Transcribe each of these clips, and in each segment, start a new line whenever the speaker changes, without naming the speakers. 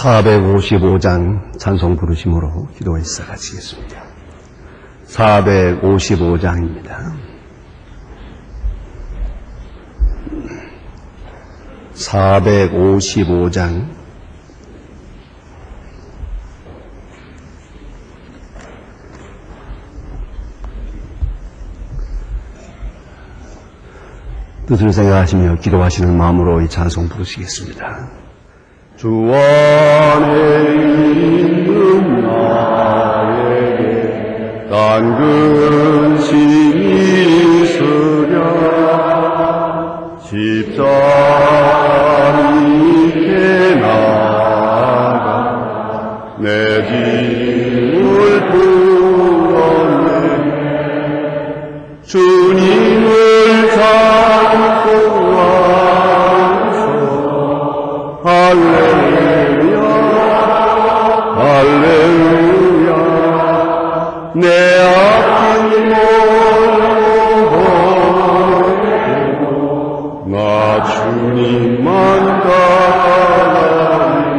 455장 찬송 부르심으로 기도에 시작하시겠습니다. 455장입니다. 455장 뜻을 생각하시며 기도하시는 마음으로 이 찬송 부르시겠습니다. 주 안에 있는 나에게 딴 근심이 있으랴 십자가 밑에 나가 내 짐을 풀었네 주님을 찬송하소서 할렐루야 할렐루야 내 아픈 몸 나 주님만 따라가리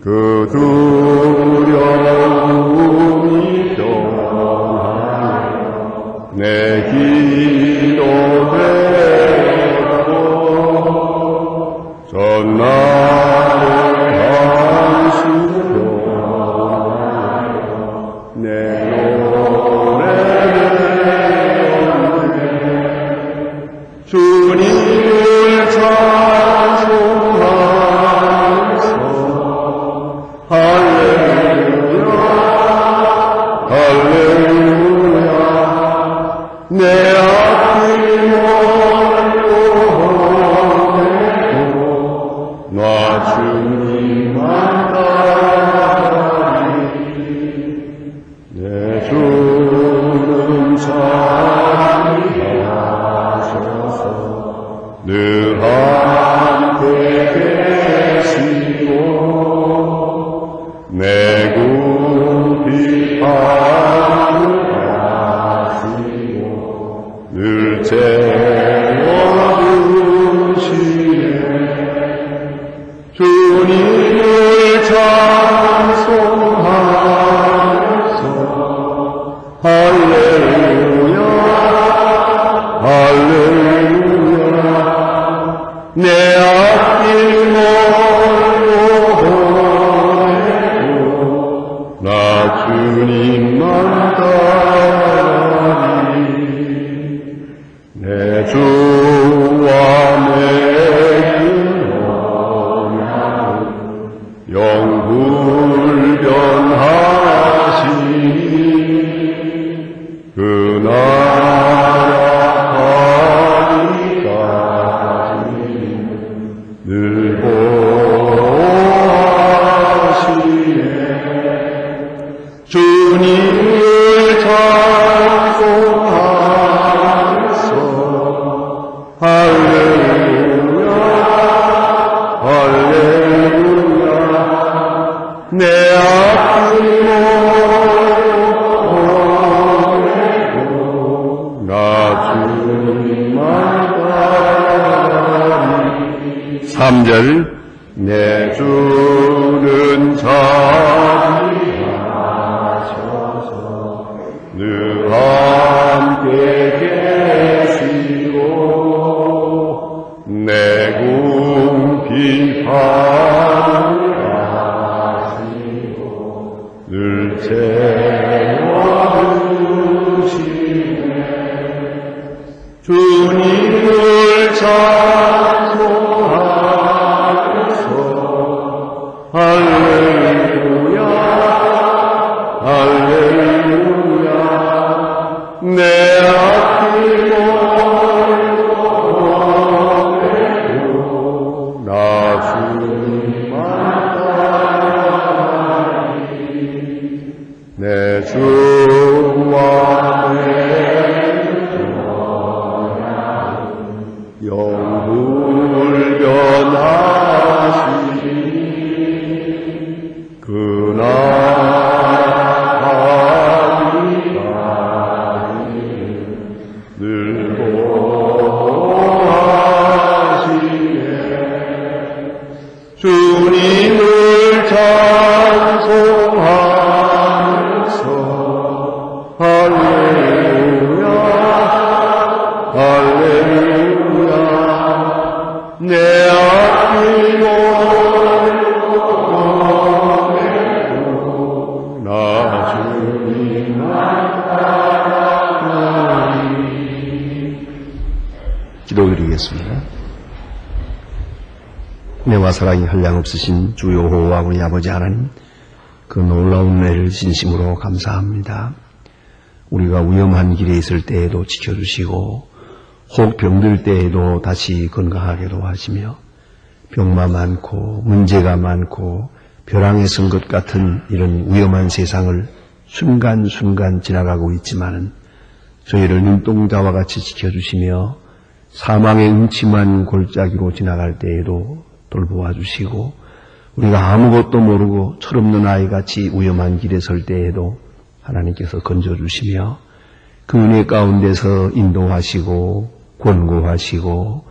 그 두려움이 떠나며 내 기도대로 전날의 한시로 내 노래를 주님을 찬송하소서 할렐루야 할렐루야 내 아픈 몸도 나 주님만 따라가리 내 주는 자비하소서 늘 함께 계시고 내 구비하시고 늘 채워주시네 주님을 찬송하소서 할렐루야 할렐루야 내 앞길 멀고 나 주님만 따라가리 내 주와 맺은 언약을 영불변하시니 그 나라 늘 보호하시네 주님을 찬송하소서 할렐루야 할렐루야 내 아픈 몸도 나 주님만 따라가리 3절 내 주는 자비하셔서 늘 함께 계시고 내 궁핍함을 아시고 늘 채워주시네 주님을 찬송하소서 할렐루야 할렐루야 내 앞길 멀고 나 주님만 따라가리 내 주와 영불변하시니 그 나라 늘 보호하시네 주 주님을 찬송하면서 할렐루야 할렐루야 내 앞이 모여도 나 주님만 따라가리. 기도드리겠습니다. 은혜와 사랑이 한량없으신 주 여호와 우리 아버지 하나님, 그 놀라운 은혜를 진심으로 감사합니다. 우리가 위험한 길에 있을 때에도 지켜주시고 혹 병들 때에도 다시 건강하게도 하시며 병만 많고 문제가 많고 벼랑에 쓴 것 같은 이런 위험한 세상을 순간순간 지나가고 있지만은 저희를 눈동자와 같이 지켜주시며 사망의 음침한 골짜기로 지나갈 때에도 돌보아 주시고 우리가 아무것도 모르고 철없는 아이같이 위험한 길에 설 때에도 하나님께서 건져주시며 그 은혜 가운데서 인도하시고 권고하시고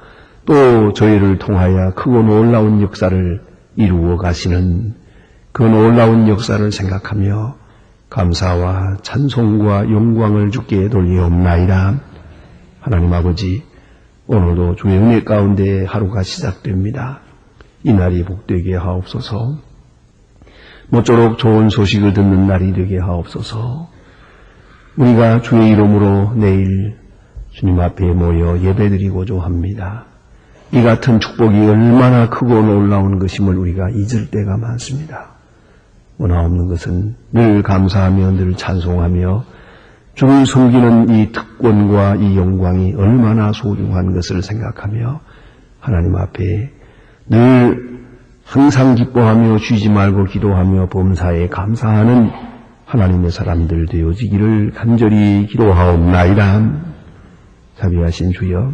또 저희를 통하여 크고 놀라운 역사를 이루어 가시는 그 놀라운 역사를 생각하며 감사와 찬송과 영광을 주께 돌리옵나이다. 하나님 아버지, 오늘도 주의 은혜 가운데 하루가 시작됩니다. 이 날이 복되게 하옵소서. 모쪼록 좋은 소식을 듣는 날이 되게 하옵소서. 우리가 주의 이름으로 내일 주님 앞에 모여 예배드리고자 합니다. 이 같은 축복이 얼마나 크고 놀라운 것임을 우리가 잊을 때가 많습니다. 원하옵는 것은 늘 감사하며 늘 찬송하며 주를 섬기는 이 특권과 이 영광이 얼마나 소중한 것을 생각하며 하나님 앞에 늘 항상 기뻐하며 쉬지 말고 기도하며 범사에 감사하는 하나님의 사람들 되어지기를 간절히 기도하옵나이다. 자비하신 주여,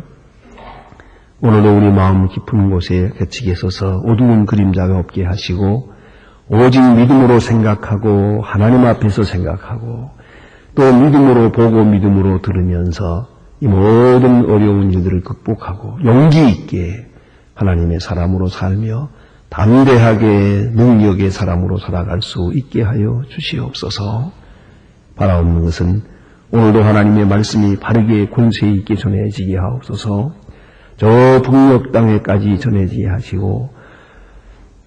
오늘도 우리 마음 깊은 곳에 갇히게 서서 어두운 그림자가 없게 하시고 오직 믿음으로 생각하고 하나님 앞에서 생각하고 또 믿음으로 보고 믿음으로 들으면서 이 모든 어려운 일들을 극복하고 용기 있게 하나님의 사람으로 살며 담대하게 능력의 사람으로 살아갈 수 있게 하여 주시옵소서. 바라옵는 것은 오늘도 하나님의 말씀이 바르게 권세 있게 전해지게 하옵소서. 저 북녘 땅에까지 전해지게 하시고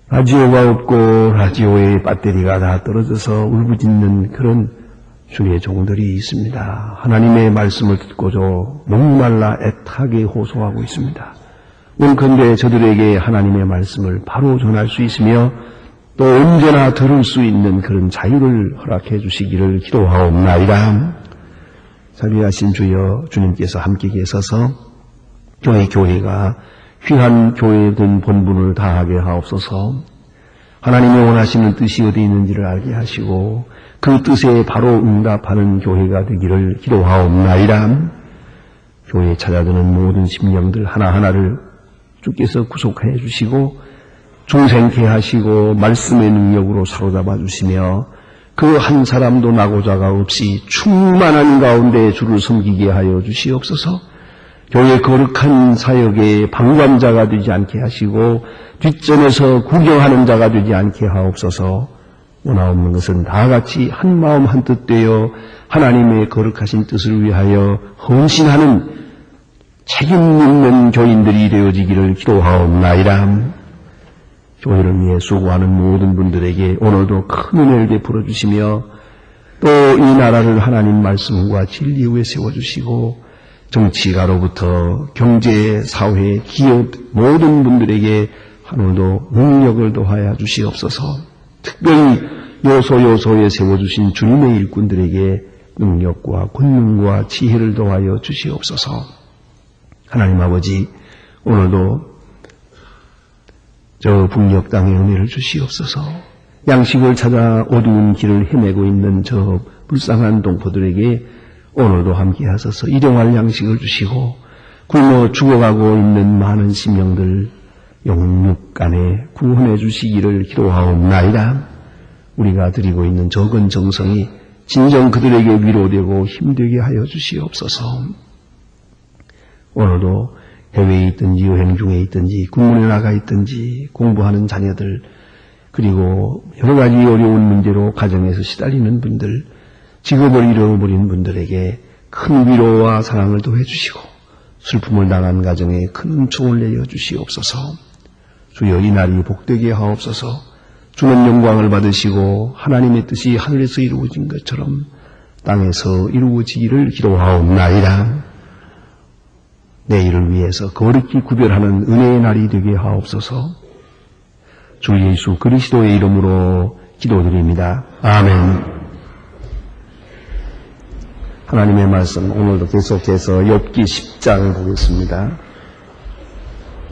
라디오가 없고 라디오의 배터리가 다 떨어져서 울부짖는 그런 주의 종들이 있습니다. 하나님의 말씀을 듣고저 목말라 애타게 호소하고 있습니다. 원컨대 저들에게 하나님의 말씀을 바로 전할 수 있으며 또 언제나 들을 수 있는 그런 자유를 허락해 주시기를 기도하옵나이다. 자비하신 주여, 주님께서 함께 계셔서 저희 교회가 귀한 교회된 본분을 다하게 하옵소서. 하나님의 원하시는 뜻이 어디 있는지를 알게 하시고 그 뜻에 바로 응답하는 교회가 되기를 기도하옵나이다. 교회에 찾아드는 모든 심령들 하나하나를 주께서 구속해 주시고 중생케 하시고 말씀의 능력으로 사로잡아 주시며 그 한 사람도 나고자가 없이 충만한 가운데 주를 섬기게 하여 주시옵소서. 교회 거룩한 사역의 방관자가 되지 않게 하시고 뒷전에서 구경하는 자가 되지 않게 하옵소서. 원하옵는 것은 다같이 한 마음 한 뜻 되어 하나님의 거룩하신 뜻을 위하여 헌신하는 책임 있는 교인들이 되어지기를 기도하옵나이다. 교회를 위해 수고하는 모든 분들에게 오늘도 큰 은혜를 베풀어 주시며 또 이 나라를 하나님 말씀과 진리 위에 세워주시고 정치가로부터 경제, 사회, 기업 모든 분들에게 하늘도 능력을 더하여 주시옵소서. 특별히 요소요소에 세워주신 주님의 일꾼들에게 능력과 권능과 지혜를 더하여 주시옵소서. 하나님 아버지, 오늘도 저 북녘 땅에 은혜를 주시옵소서. 양식을 찾아 어두운 길을 헤매고 있는 저 불쌍한 동포들에게 오늘도 함께 하소서. 일용할 양식을 주시고 굶어 죽어가고 있는 많은 심령들 영육간에 구원해 주시기를 기도하옵나이다. 우리가 드리고 있는 적은 정성이 진정 그들에게 위로되고 힘되게 하여 주시옵소서. 오늘도 해외에 있든지 여행 중에 있든지 군문에 나가 있든지 공부하는 자녀들 그리고 여러 가지 어려운 문제로 가정에서 시달리는 분들 직업을 잃어버린 분들에게 큰 위로와 사랑을 더해주시고 슬픔을 당한 가정에 큰 은총을 내려주시옵소서. 주여 이 날이 복되게 하옵소서. 주는 영광을 받으시고 하나님의 뜻이 하늘에서 이루어진 것처럼 땅에서 이루어지기를 기도하옵나이다. 내일을 위해서 거룩히 구별하는 은혜의 날이 되게 하옵소서. 주 예수 그리스도의 이름으로 기도드립니다. 아멘. 하나님의 말씀 오늘도 계속해서 욥기 10장 보겠습니다.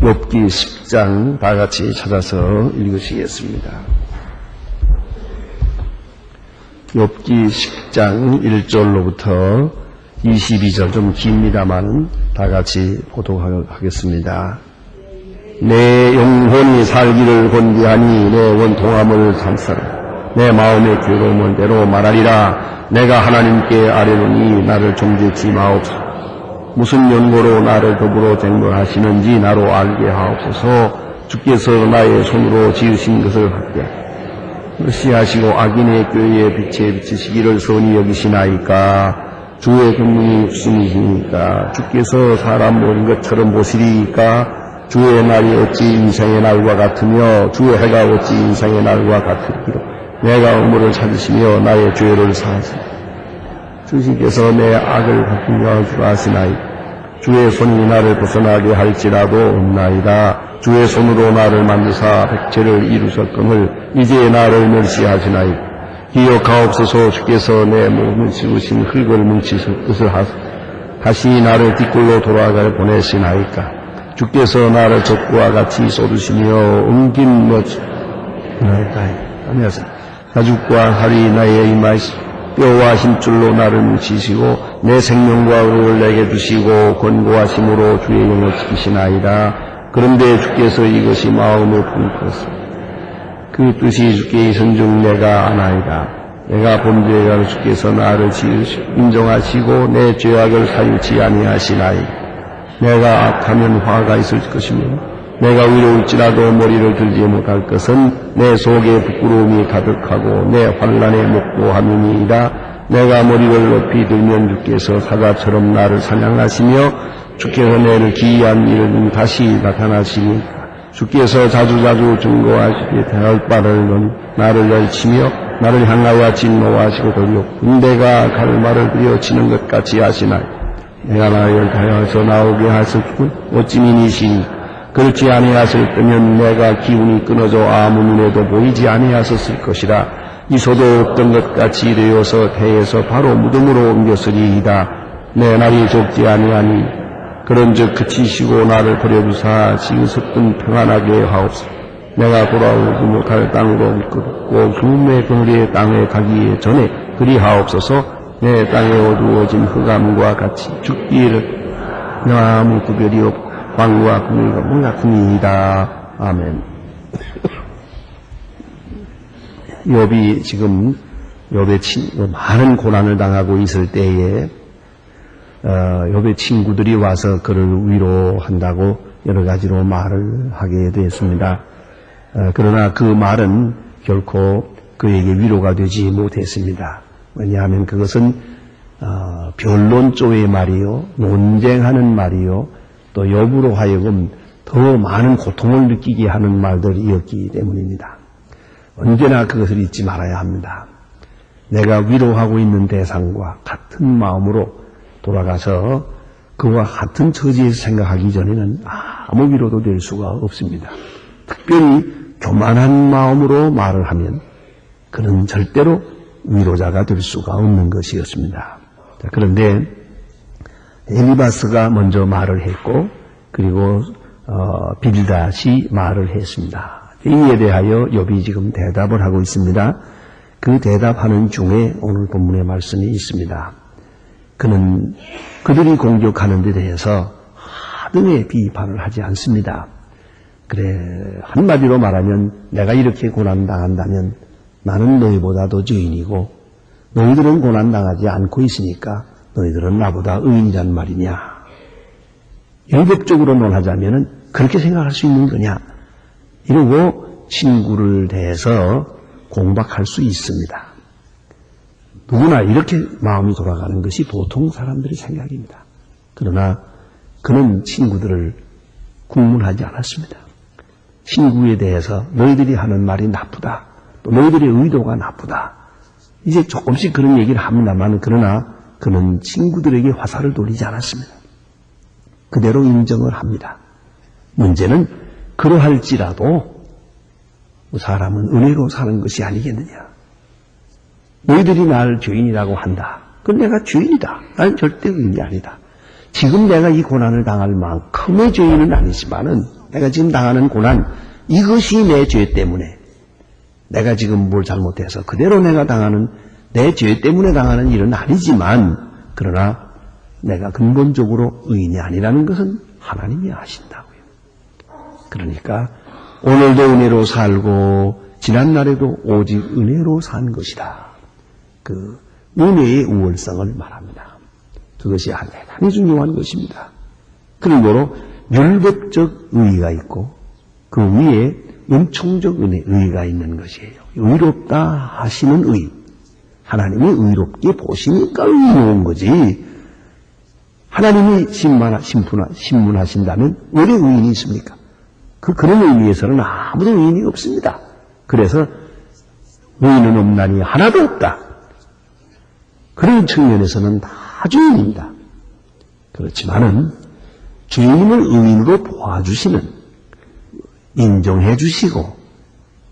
욥기 10장 다 같이 찾아서 읽으시겠습니다. 욥기 10장 1절로부터 22절 좀 깁니다만 다 같이 보도하겠습니다. 내 영혼이 살기를 권고하니 내 원통함을 삼사라. 내 마음의 괴로움을 내로 말하리라. 내가 하나님께 아뢰노니 나를 정죄치 마옵소서. 무슨 연고로 나를 더불어 쟁론하시는지 나로 알게 하옵소서. 주께서 나의 손으로 지으신 것을 합게 으시하시고 악인의 꾀에 빛에 비치시기를 선히 여기시나이까. 주의 경륜이 육신이시니까 주께서 사람 모인 것처럼 보시리이까. 주의 날이 어찌 인생의 날과 같으며 주의 해가 어찌 인생의 날과 같으리기로. 내가 의무를 찾으시며 나의 죄를 사하시니 주님께서 내 악을 갚으려 줄 아시나이. 주의 손이 나를 벗어나게 할지라도 없나이다. 주의 손으로 나를 만드사 백제를 이루셨거늘 이제 나를 멸시하시나이. 기억하옵소서. 주께서 내 몸을 지으신 흙을 뭉치실 뜻을 하시니 나를 뒷골로 돌아갈 보내시나이까. 주께서 나를 적과 같이 쏟으시며 옮긴 나이다. 안녕하세요. 가죽과 살이 나의 이마에 뼈와 힘줄로 나를 뭉치시고 내 생명과 의를 내게 주시고 권고하심으로 주의 영을 지키시나이다. 그런데 주께서 이것이 마음에 품었습니다. 그 뜻이 주께 있은즉 내가 아나이다. 내가 범죄하여 주께서 나를 인정하시고 내 죄악을 사유치 아니하시나이. 내가 악하면 화가 있을 것이며 내가 위로울지라도 머리를 들지 못할 것은 내 속에 부끄러움이 가득하고 내 환난에 목도함이니이다. 내가 머리를 높이 들면 주께서 사자처럼 나를 사냥하시며 주께서 내를 기이한 일을 다시 나타나시니 주께서 자주자주 증거하시게 대할 바를 나를 열치며 나를 향하여 진노하시고 돌려 군대가 갈말을 들여치는 것 같이 하시나이. 내가 나를 다하여서 나오게 하실 분 어찌민이시니 그렇지 아니하실 때면 내가 기운이 끊어져 아무 눈에도 보이지 아니하셨을 것이라. 있어도 없던 것 같이 되어서 태에서 바로 무덤으로 옮겼으리이다. 내 날이 적지 아니하니 그런즉 그치시고 나를 버려두사 지으셨던 평안하게 하옵소서. 내가 돌아오지 못할 땅으로 이끌고 숨의 그늘의 땅에 가기 전에 그리하옵소서. 내 땅에 어두워진 흑암과 같이 죽기를 아무 구별이 없고 광과 그늘과 문 같으니이다. 아멘. 욥이 지금 욥의 많은 고난을 당하고 있을 때에 욥의 친구들이 와서 그를 위로한다고 여러 가지로 말을 하게 되었습니다. 그러나 그 말은 결코 그에게 위로가 되지 못했습니다. 왜냐하면 그것은 변론조의 말이요, 논쟁하는 말이요, 또 욥으로 하여금 더 많은 고통을 느끼게 하는 말들이었기 때문입니다. 언제나 그것을 잊지 말아야 합니다. 내가 위로하고 있는 대상과 같은 마음으로 돌아가서 그와 같은 처지에서 생각하기 전에는 아무 위로도 될 수가 없습니다. 특별히 교만한 마음으로 말을 하면 그는 절대로 위로자가 될 수가 없는 것이었습니다. 그런데 엘리바스가 먼저 말을 했고 그리고 빌닷이 말을 했습니다. 이에 대하여 욥이 지금 대답을 하고 있습니다. 그 대답하는 중에 오늘 본문의 말씀이 있습니다. 그는 그들이 공격하는 데 대해서 하등의 비판을 하지 않습니다. 그래, 한마디로 말하면 내가 이렇게 고난당한다면 나는 너희보다도 죄인이고 너희들은 고난당하지 않고 있으니까 너희들은 나보다 의인이란 말이냐. 율법적으로 논하자면은 그렇게 생각할 수 있는 거냐? 이러고 친구를 대해서 공박할 수 있습니다. 누구나 이렇게 마음이 돌아가는 것이 보통 사람들의 생각입니다. 그러나 그는 친구들을 국문하지 않았습니다. 친구에 대해서 너희들이 하는 말이 나쁘다. 또 너희들의 의도가 나쁘다. 이제 조금씩 그런 얘기를 합니다만 그러나 그는 친구들에게 화살을 돌리지 않았습니다. 그대로 인정을 합니다. 문제는 그러할지라도 사람은 은혜로 사는 것이 아니겠느냐. 너희들이 나를 죄인이라고 한다. 그건 내가 죄인이다. 나는 절대 의인이 아니다. 지금 내가 이 고난을 당할 만큼의 죄인은 아니지만은 내가 지금 당하는 고난, 이것이 내 죄 때문에 내가 지금 뭘 잘못해서 그대로 내가 당하는 내 죄 때문에 당하는 일은 아니지만 그러나 내가 근본적으로 의인이 아니라는 것은 하나님이 아신다고요. 그러니까 오늘도 은혜로 살고 지난날에도 오직 은혜로 산 것이다. 그 은혜의 우월성을 말합니다. 그것이 대단히 중요한 것입니다. 그러므로 율법적 의의가 있고 그 위에 은총적 의의가 있는 것이에요. 의롭다 하시는 의. 하나님이 의롭게 보시니까 의로운 거지. 하나님이 신문하신다면 왜 의인이 있습니까? 그런 의미에서는 아무도 의인이 없습니다. 그래서 의인은 없나니 하나도 없다. 그런 측면에서는 다 죄인입니다. 그렇지만은 죄인을 의인으로 보아주시는, 인정해 주시고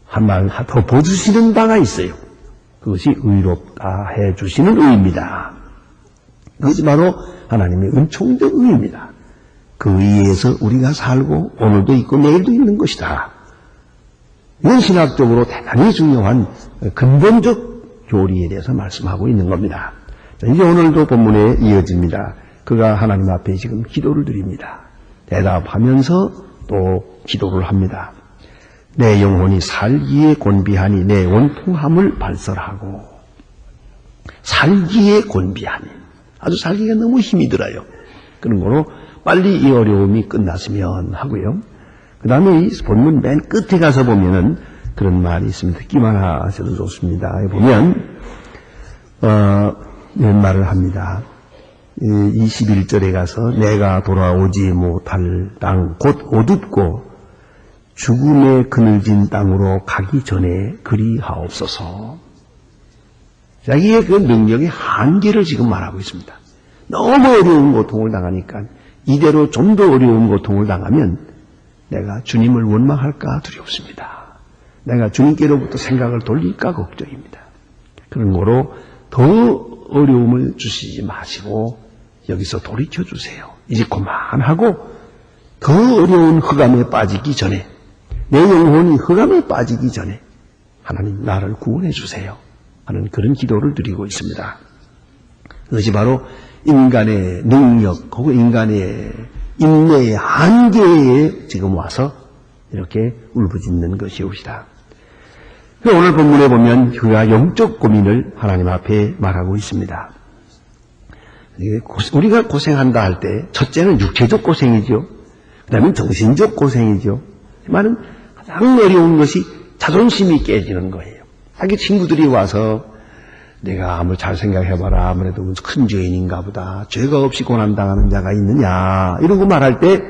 한 말 더 보주시는 바가 있어요. 그것이 의롭다 해 주시는 의입니다. 그것이 바로 하나님의 은총적 의입니다. 그 의에서 우리가 살고 오늘도 있고 내일도 있는 것이다. 이건 신학적으로 대단히 중요한 근본적 교리에 대해서 말씀하고 있는 겁니다. 자, 이제 오늘도 본문에 이어집니다. 그가 하나님 앞에 지금 기도를 드립니다. 대답하면서 또 기도를 합니다. 내 영혼이 살기에 곤비하니 내 원통함을 발설하고. 살기에 곤비하니. 아주 살기가 너무 힘이 들어요. 그런 거로 빨리 이 어려움이 끝났으면 하고요. 그 다음에 이 본문 맨 끝에 가서 보면은 그런 말이 있습니다. 듣기만 하셔도 좋습니다. 보면 이런 말을 합니다. 21절에 가서 내가 돌아오지 못할 땅 곧 어둡고 죽음의 그늘진 땅으로 가기 전에 그리하옵소서. 자기의 그 능력의 한계를 지금 말하고 있습니다. 너무 어려운 고통을 당하니까 이대로 좀 더 어려운 고통을 당하면 내가 주님을 원망할까 두렵습니다. 내가 주님께로부터 생각을 돌릴까 걱정입니다. 그런 거로 더 어려움을 주시지 마시고 여기서 돌이켜 주세요. 이제 그만하고 더 어려운 흑암에 빠지기 전에, 내 영혼이 흑암에 빠지기 전에 하나님 나를 구원해 주세요 하는 그런 기도를 드리고 있습니다. 그것이 바로 인간의 능력 혹은 인간의 인내의 한계에 지금 와서 이렇게 울부짖는 것이옵시다. 오늘 본문에 보면 그가 영적 고민을 하나님 앞에 말하고 있습니다. 우리가 고생한다 할 때 첫째는 육체적 고생이죠. 그 다음에 정신적 고생이죠. 하지만 가장 어려운 것이 자존심이 깨지는 거예요. 자기 친구들이 와서 내가 아무리 잘 생각해봐라. 아무래도 큰 죄인인가 보다. 죄가 없이 고난당하는 자가 있느냐. 이러고 말할 때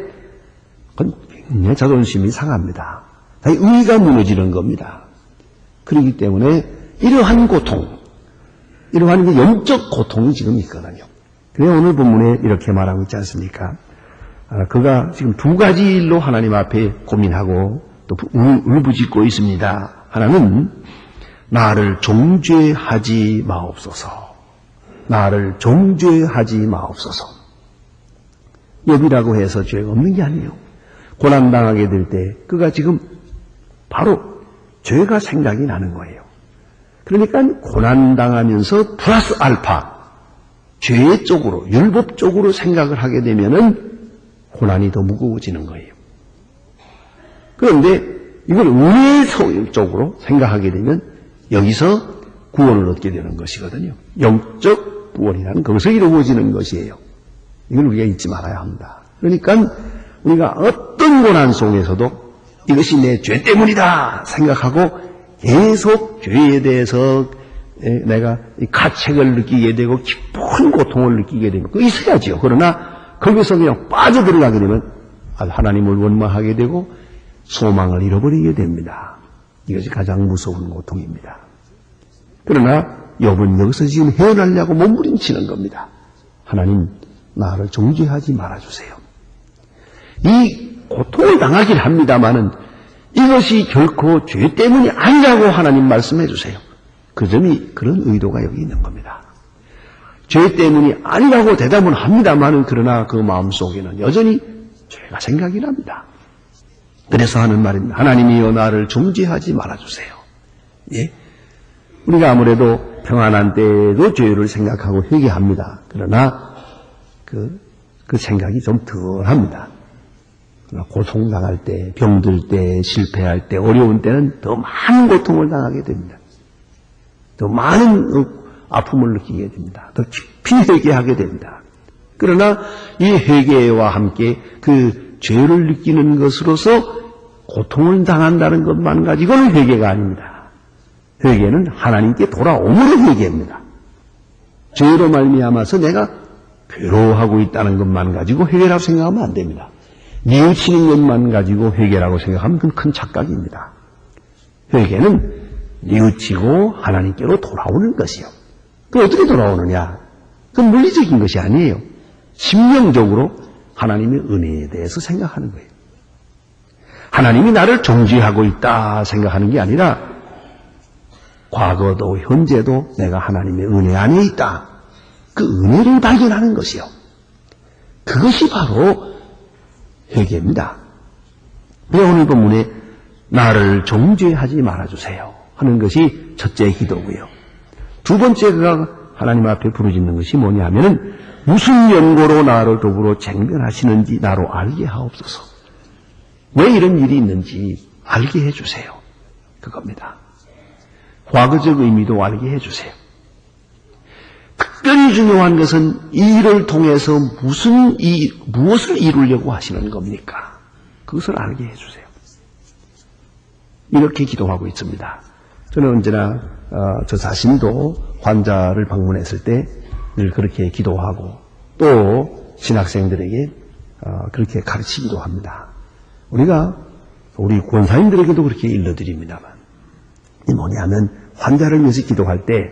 그건 굉장히 자존심이 상합니다. 자기 의의가 무너지는 겁니다. 그렇기 때문에 이러한 고통, 이러한 영적 고통이 지금 있거든요. 그래서 오늘 본문에 이렇게 말하고 있지 않습니까? 그가 지금 두 가지 일로 하나님 앞에 고민하고 또 울부짖고 있습니다. 하나는 나를 정죄하지 마옵소서. 나를 정죄하지 마옵소서. 여비라고 해서 죄가 없는 게 아니에요. 고난당하게 될 때 그가 지금 바로 죄가 생각이 나는 거예요. 그러니까 고난당하면서 플러스 알파 죄 쪽으로, 율법 쪽으로 생각을 하게 되면은 고난이 더 무거워지는 거예요. 그런데 이걸 은혜의 쪽으로 생각하게 되면 여기서 구원을 얻게 되는 것이거든요. 영적 구원이라는 것을 이루어지는 것이에요. 이걸 우리가 잊지 말아야 합니다. 그러니까 우리가 어떤 고난 속에서도 이것이 내 죄 때문이다 생각하고 계속 죄에 대해서 내가 가책을 느끼게 되고 깊은 고통을 느끼게 되는 거 있어야죠. 그러나 거기서 그냥 빠져들어가게 되면 하나님을 원망하게 되고 소망을 잃어버리게 됩니다. 이것이 가장 무서운 고통입니다. 그러나 욥은 여기서 지금 헤어나려고 몸부림치는 겁니다. 하나님, 나를 정죄하지 말아주세요. 이 고통을 당하긴 합니다마는 이것이 결코 죄 때문이 아니라고 하나님 말씀해 주세요. 그 점이 그런 의도가 여기 있는 겁니다. 죄 때문이 아니라고 대답은 합니다마는 그러나 그 마음속에는 여전히 죄가 생각이 납니다. 그래서 하는 말입니다. 하나님이여 나를 정죄하지 말아주세요. 예? 우리가 아무래도 평안한 때에도 죄를 생각하고 회개합니다. 그러나 그 생각이 좀 덜합니다. 고통당할 때, 병들 때, 실패할 때, 어려운 때는 더 많은 고통을 당하게 됩니다. 더 많은 아픔을 느끼게 됩니다. 더 깊이 회개하게 됩니다. 그러나 이 회개와 함께 그 죄를 느끼는 것으로서 고통을 당한다는 것만 가지고는 회개가 아닙니다. 회개는 하나님께 돌아옴으로 회개입니다. 죄로 말미암아서 내가 괴로워하고 있다는 것만 가지고 회개라고 생각하면 안 됩니다. 뉘우치는 것만 가지고 회개라고 생각하면 그건 큰 착각입니다. 회개는 뉘우치고 하나님께로 돌아오는 것이요. 그 어떻게 돌아오느냐? 그건 물리적인 것이 아니에요. 심령적으로 하나님의 은혜에 대해서 생각하는 거예요. 하나님이 나를 정죄하고 있다 생각하는 게 아니라 과거도 현재도 내가 하나님의 은혜 안에 있다. 그 은혜를 발견하는 것이요. 그것이 바로 회개입니다. 오늘 본문에 나를 정죄하지 말아주세요 하는 것이 첫째 기도고요. 두 번째가 하나님 앞에 부르짖는 것이 뭐냐면은 무슨 연고로 나를 더불어 쟁변하시는지 나로 알게 하옵소서. 왜 이런 일이 있는지 알게 해주세요. 그겁니다. 과거적 의미도 알게 해주세요. 특별히 중요한 것은 이 일을 통해서 무엇을 이루려고 하시는 겁니까? 그것을 알게 해주세요. 이렇게 기도하고 있습니다. 저는 언제나 저 자신도 환자를 방문했을 때 늘 그렇게 기도하고 또 신학생들에게 그렇게 가르치기도 합니다. 우리 권사님들에게도 그렇게 일러드립니다만 이 뭐냐면 환자를 위해서 기도할 때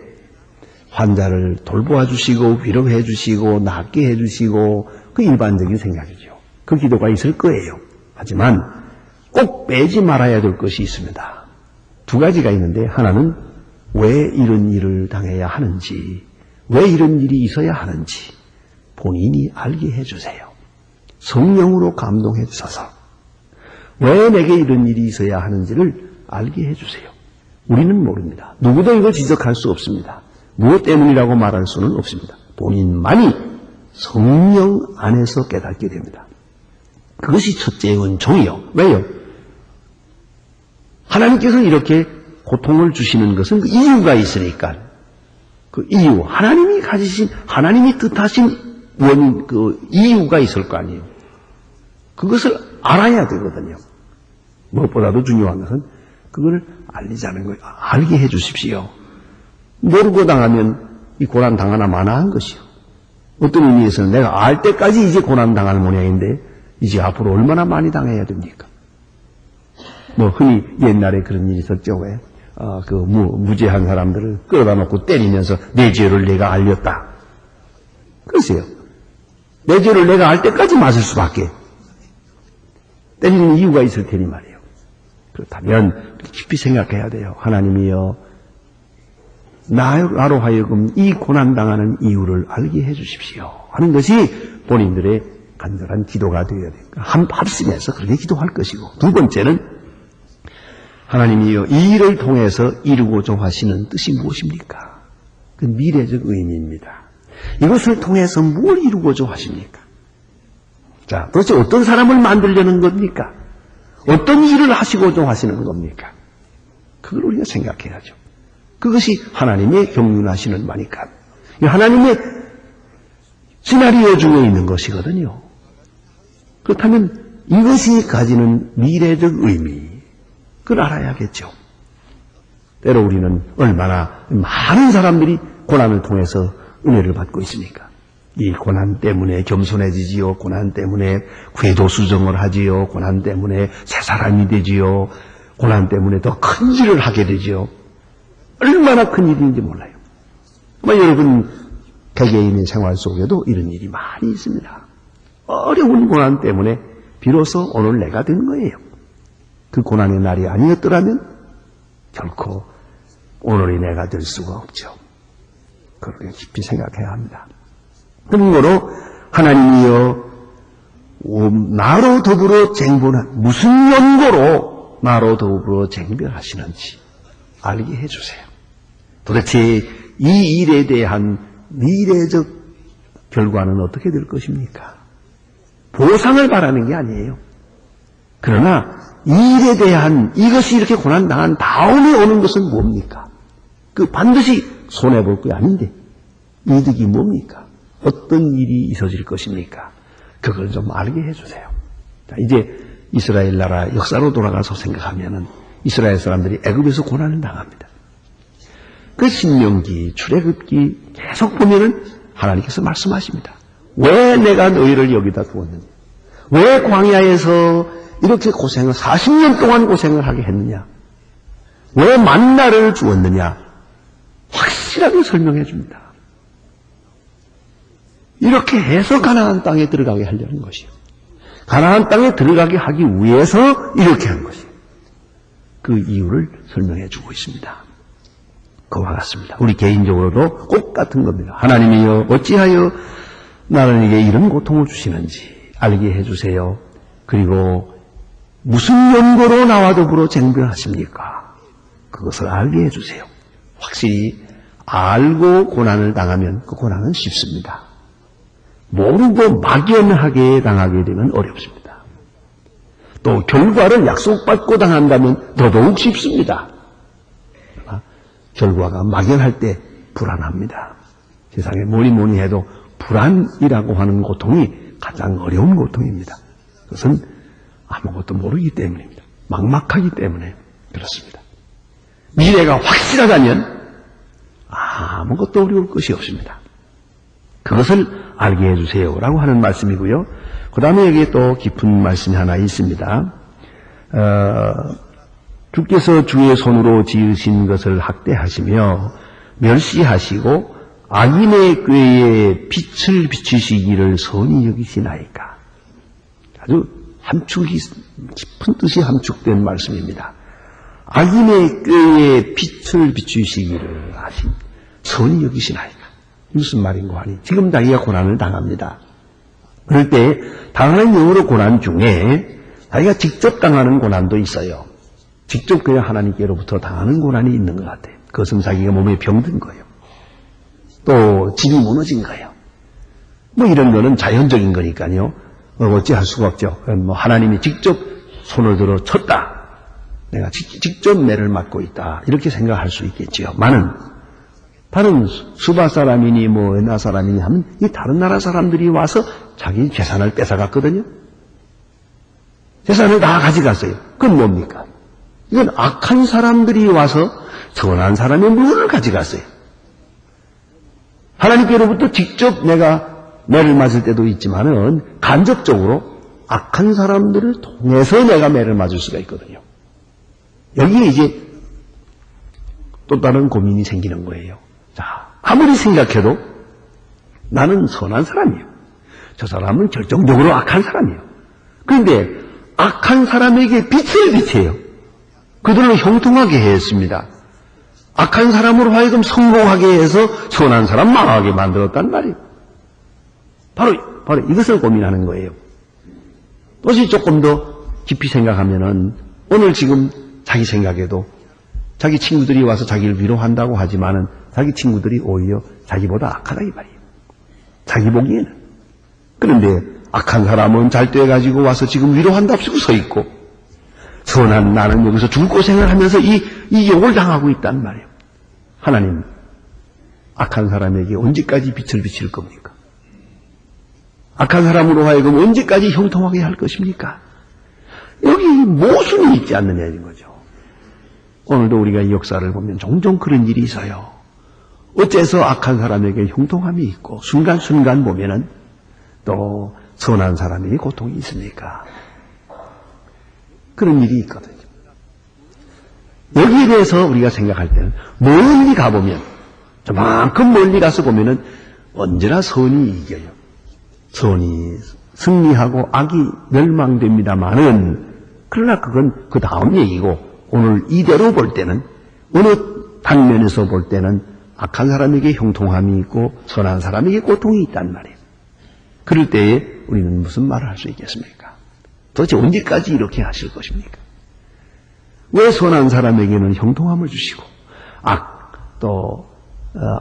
환자를 돌보아 주시고 위로해 주시고 낫게 해 주시고 그 일반적인 생각이죠. 그 기도가 있을 거예요. 하지만 꼭 빼지 말아야 될 것이 있습니다. 두 가지가 있는데 하나는 왜 이런 일을 당해야 하는지 왜 이런 일이 있어야 하는지 본인이 알게 해주세요. 성령으로 감동해 주셔서 왜 내게 이런 일이 있어야 하는지를 알게 해주세요. 우리는 모릅니다. 누구도 이걸 지적할 수 없습니다. 무엇 때문이라고 말할 수는 없습니다. 본인만이 성령 안에서 깨닫게 됩니다. 그것이 첫째 은총이요. 왜요? 하나님께서 이렇게 고통을 주시는 것은 그 이유가 있으니까 그 이유, 하나님이 가지신, 하나님이 뜻하신 그 이유가 있을 거 아니에요. 그것을 알아야 되거든요. 무엇보다도 중요한 것은 그걸 알리자는 거예요. 알게 해 주십시오. 모르고 당하면 이 고난 당하나 마나한 것이요. 어떤 의미에서는 내가 알 때까지 이제 고난 당할 모양인데 이제 앞으로 얼마나 많이 당해야 됩니까? 흔히 옛날에 그런 일이 있었죠. 왜? 무죄한 사람들을 끌어다 놓고 때리면서 내 죄를 내가 알렸다. 글쎄요. 내 죄를 내가 알 때까지 맞을 수밖에. 때리는 이유가 있을 테니 말이에요. 그렇다면 깊이 생각해야 돼요. 하나님이여 나로 하여금 이 고난당하는 이유를 알게 해 주십시오 하는 것이 본인들의 간절한 기도가 되어야 됩니다. 합심해서 그렇게 기도할 것이고 두 번째는 하나님이여 이 일을 통해서 이루고자 하시는 뜻이 무엇입니까? 그 미래적 의미입니다. 이것을 통해서 뭘 이루고자 하십니까? 자, 도대체 어떤 사람을 만들려는 겁니까? 어떤 일을 하시고자 하시는 겁니까? 그걸 우리가 생각해야죠. 그것이 하나님의 경륜하시는 바니까. 하나님의 시나리오 중에 있는 것이거든요. 그렇다면 이것이 가지는 미래적 의미, 그걸 알아야겠죠. 때로 우리는 얼마나 많은 사람들이 고난을 통해서 은혜를 받고 있습니까? 이 고난 때문에 겸손해지지요. 고난 때문에 궤도수정을 하지요. 고난 때문에 새 사람이 되지요. 고난 때문에 더 큰 일을 하게 되지요. 얼마나 큰 일인지 몰라요. 아마 여러분 개개인의 생활 속에도 이런 일이 많이 있습니다. 어려운 고난 때문에 비로소 오늘 내가 된 거예요. 그 고난의 날이 아니었더라면 결코 오늘의 내가 될 수가 없죠. 그렇게 깊이 생각해야 합니다. 그러므로 하나님이여 나로 더불어 무슨 연고로 나로 더불어 쟁별하시는지 알게 해주세요. 도대체 이 일에 대한 미래적 결과는 어떻게 될 것입니까? 보상을 바라는 게 아니에요. 그러나 이 일에 대한 이것이 이렇게 고난당한 다음에 오는 것은 뭡니까? 그 반드시 손해볼 게 아닌데 이득이 뭡니까? 어떤 일이 있어질 것입니까? 그걸 좀 알게 해주세요. 자, 이제 이스라엘 나라 역사로 돌아가서 생각하면은 이스라엘 사람들이 애굽에서 고난을 당합니다. 그 신명기, 출애굽기 계속 보면은 하나님께서 말씀하십니다. 왜 내가 너희를 여기다 두었느냐? 왜 광야에서 이렇게 40년 동안 고생을 하게 했느냐? 왜 만나를 주었느냐? 확실하게 설명해 줍니다. 이렇게 해서 가나안 땅에 들어가게 하려는 것이요. 가나안 땅에 들어가게 하기 위해서 이렇게 한 것이요. 그 이유를 설명해 주고 있습니다. 그와 같습니다. 우리 개인적으로도 꼭 같은 겁니다. 하나님이여 어찌하여 나에게 이런 고통을 주시는지 알게 해주세요. 그리고 무슨 연고로 나와 더불어 쟁별하십니까? 그것을 알게 해주세요. 확실히 알고 고난을 당하면 그 고난은 쉽습니다. 모르고 막연하게 당하게 되면 어렵습니다. 또 결과를 약속받고 당한다면 더더욱 쉽습니다. 결과가 막연할 때 불안합니다. 세상에 뭐니 해도 불안이라고 하는 고통이 가장 어려운 고통입니다. 그것은 아무것도 모르기 때문입니다. 막막하기 때문에 그렇습니다. 미래가 확실하다면 아무것도 어려울 것이 없습니다. 그것을 알게 해주세요라고 하는 말씀이고요. 그 다음에 여기에 또 깊은 말씀이 하나 있습니다. 주께서 주의 손으로 지으신 것을 학대하시며 멸시하시고 악인의 꾀에 빛을 비추시기를 선히 여기시나이까. 아주 함축이 깊은 뜻이 함축된 말씀입니다. 악인의 꾀에 빛을 비추시기를 하신 선히 여기시나이까. 무슨 말인고 하니 지금 자기가 고난을 당합니다. 그럴 때 당하는 영으로 고난 중에 자기가 직접 당하는 고난도 있어요. 직접 그냥 하나님께로부터 당하는 고난이 있는 것 같아요. 그것은 자기가 몸에 병든 거예요. 또 집이 무너진 거예요. 뭐 이런 거는 자연적인 거니까요. 어찌할 수가 없죠. 뭐 하나님이 직접 손을 들어 쳤다. 내가 직접 매를 맞고 있다. 이렇게 생각할 수 있겠지요. 다른 수바 사람이니 뭐 엔나 사람이니 하면 이 다른 나라 사람들이 와서 자기 재산을 뺏어갔거든요. 재산을 다 가져갔어요. 그건 뭡니까? 이건 악한 사람들이 와서 선한 사람의 물건을 가져갔어요. 하나님께로부터 직접 내가 매를 맞을 때도 있지만은 간접적으로 악한 사람들을 통해서 내가 매를 맞을 수가 있거든요. 여기에 이제 또 다른 고민이 생기는 거예요. 자, 아무리 생각해도 나는 선한 사람이에요. 저 사람은 결정적으로 악한 사람이에요. 그런데 악한 사람에게 빛을 비춰요. 그들을 형통하게 했습니다. 악한 사람으로 하여금 성공하게 해서 선한 사람 망하게 만들었단 말이에요. 바로 이것을 고민하는 거예요. 또시 조금 더 깊이 생각하면은 오늘 지금 자기 생각에도 자기 친구들이 와서 자기를 위로한다고 하지만은 자기 친구들이 오히려 자기보다 악하다 이 말이에요. 자기 보기에는. 그런데 악한 사람은 잘 돼가지고 와서 지금 위로한답시고 서 있고 선한 나는 여기서 죽고생을 하면서 이 욕을 당하고 있단 말이에요. 하나님, 악한 사람에게 언제까지 빛을 비칠 겁니까? 악한 사람으로 하여금 언제까지 형통하게 할 것입니까? 여기 모순이 있지 않느냐는 거죠. 오늘도 우리가 이 역사를 보면 종종 그런 일이 있어요. 어째서 악한 사람에게 형통함이 있고 순간순간 보면은 또 선한 사람에게 고통이 있습니까? 그런 일이 있거든요. 여기에 대해서 우리가 생각할 때는 멀리 가보면, 저만큼 멀리 가서 보면은 언제나 선이 이겨요. 선이 승리하고 악이 멸망됩니다만은, 그러나 그건 그 다음 얘기고, 오늘 이대로 볼 때는, 어느 단면에서 볼 때는 악한 사람에게 형통함이 있고 선한 사람에게 고통이 있단 말이에요. 그럴 때에 우리는 무슨 말을 할 수 있겠습니까? 도대체 언제까지 이렇게 하실 것입니까? 왜 선한 사람에게는 형통함을 주시고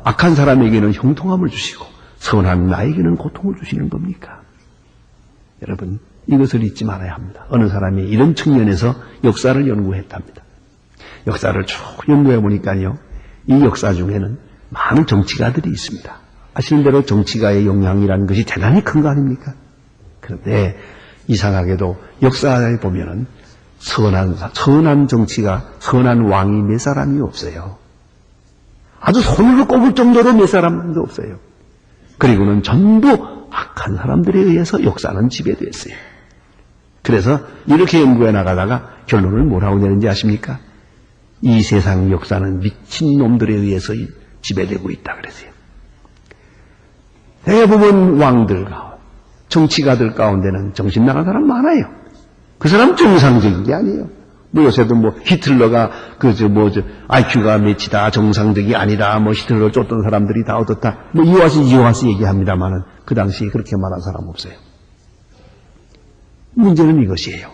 악한 사람에게는 형통함을 주시고 선한 나에게는 고통을 주시는 겁니까? 여러분, 이것을 잊지 말아야 합니다. 어느 사람이 이런 측면에서 역사를 연구했답니다. 역사를 쭉 연구해 보니까요, 이 역사 중에는 많은 정치가들이 있습니다. 아시는 대로 정치가의 영향이라는 것이 대단히 큰 거 아닙니까? 그런데 이상하게도 역사에 보면은 선한 정치가, 선한 왕이 몇 사람이 없어요. 아주 손으로 꼽을 정도로 몇 사람도 없어요. 그리고는 전부 악한 사람들에 의해서 역사는 지배됐어요. 그래서 이렇게 연구해 나가다가 결론을 뭐라고 내는지 아십니까? 이 세상 역사는 미친놈들에 의해서 지배되고 있다 그랬어요. 대부분 왕들과 정치가들 가운데는 정신 나간 사람 많아요. 그 사람 정상적인 게 아니에요. 뭐 요새도 뭐 히틀러가 IQ가 몇이다, 정상적이 아니다, 뭐 히틀러 쫓던 사람들이 다 어떻다, 뭐 이와서 얘기합니다만은 그 당시에 그렇게 말한 사람 없어요. 문제는 이것이에요.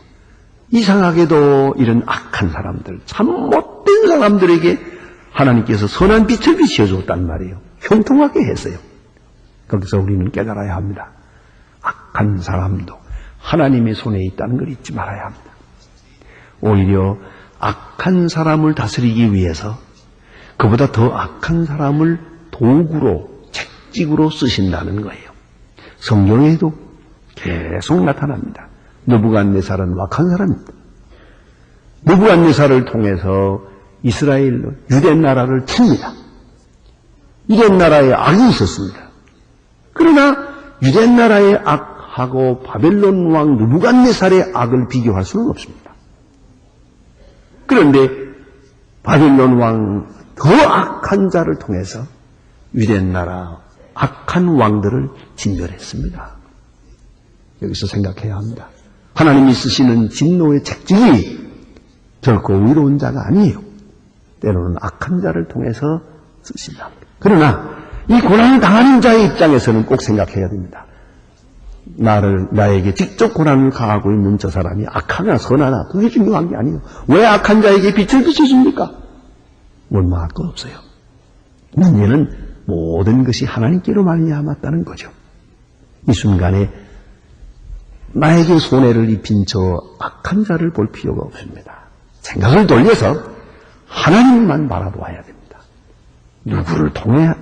이상하게도 이런 악한 사람들, 참 못된 사람들에게 하나님께서 선한 빛을 비춰줬단 말이에요. 형통하게 했어요. 거기서 우리는 깨달아야 합니다. 악한 사람도 하나님의 손에 있다는 걸 잊지 말아야 합니다. 오히려 악한 사람을 다스리기 위해서 그보다 더 악한 사람을 도구로, 책직으로 쓰신다는 거예요. 성경에도 계속 나타납니다. 느부갓네살은 악한 사람입니다. 느부갓네살을 통해서 이스라엘, 유대 나라를 칩니다. 유대 나라에 악이 있었습니다. 그러나 유대 나라의 악하고 바벨론 왕 느부갓네살의 악을 비교할 수는 없습니다. 그런데 바벨론 왕 더 악한 자를 통해서 유대 나라 악한 왕들을 진멸했습니다. 여기서 생각해야 합니다. 하나님이 쓰시는 진노의 책직이 결코 의로운 자가 아니에요. 때로는 악한 자를 통해서 쓰신다. 그러나 이 고난을 당하는 자의 입장에서는 꼭 생각해야 됩니다. 나에게 직접 고난을 가하고 있는 저 사람이 악하나 선하나 그게 중요한 게 아니에요. 왜 악한 자에게 빛을 비춰줍니까? 원망할 것 없어요. 문제는 모든 것이 하나님께로 말미암았다는 거죠. 이 순간에 나에게 손해를 입힌 저 악한 자를 볼 필요가 없습니다. 생각을 돌려서 하나님만 바라보아야 됩니다. 누구를 통해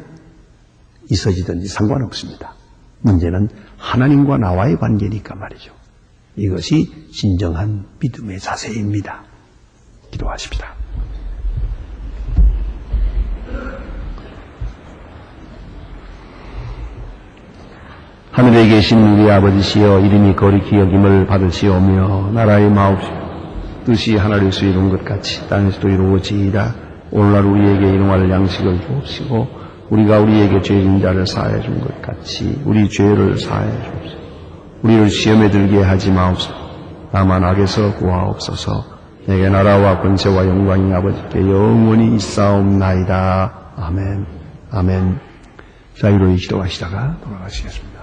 있어지든지 상관없습니다. 문제는 하나님과 나와의 관계니까 말이죠. 이것이 진정한 믿음의 자세입니다. 기도하십시다. 하늘에 계신 우리 아버지시여, 이름이 거룩히 여김을 받으시오며 나라의 마옵시오. 뜻이 하늘에서 이룬 것 같이 땅에서도 이루어지이다. 오늘날 우리에게 일용할 양식을 주옵시고 우리가 우리에게 죄진 자를 사하여 준 것 같이 우리 죄를 사하여 주옵소서. 우리를 시험에 들게 하지 마옵소서. 다만 악에서 구하옵소서. 내게 나라와 권세와 영광이 아버지께 영원히 있사옵나이다. 아멘. 아멘. 자, 이로 기도하시다가 돌아가시겠습니다.